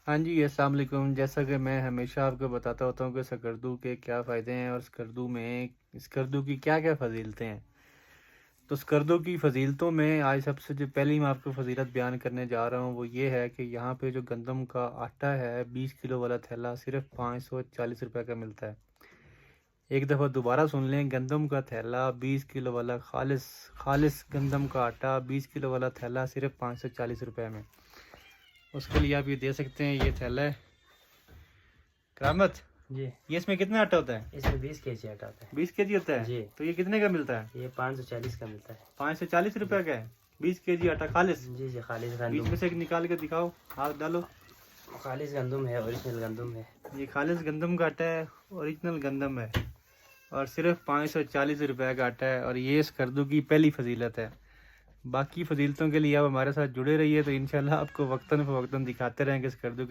हाँ जी, अस्सलाम वालेकुम। जैसा कि मैं हमेशा आपको बताता होता हूँ कि स्कर्दू के क्या फ़ायदे हैं और स्कर्दू की क्या क्या फ़जीलतें हैं। तो स्कर्दू की फ़जीलतों में आज सबसे जो पहली मैं आपको फ़जीलत बयान करने जा रहा हूँ वो ये है कि यहाँ पे जो गंदम का आटा है 20 किलो वाला थैला सिर्फ 540 रुपये का मिलता है। एक दफ़ा दोबारा सुन लें, गंदम का थैला 20 किलो वाला खालिस खालिस गंदम का आटा 20 किलो वाला थैला सिर्फ 540 रुपये में। उसके लिए आप ये दे सकते हैं, ये थैला है करामत। जी, ये इसमें कितना आटा होता है? इसमें 20 kg आटा आता है। 20 kg होता है। जी, तो ये कितने का मिलता है? ये 540 का मिलता है। 540 रुपये का है। 20 kg आटा खालिस। जी जी, खालिश बीच गंदम। में से एक निकाल के दिखाओ, हाथ डालो। खालिश गंदम है, ओरिजिनल गंदम है। ये खालिस गंदम का आटा है, ओरिजिनल गंदम है और सिर्फ 540 रुपये का आटा है। और ये स्कर्दू की पहली फजीलत है। बाकी फजीलतों के लिए आप हमारे साथ जुड़े रहिए, तो इंशाल्लाह आपको वक्तन फ़वक्तन दिखाते रहेंगे स्कर्दू।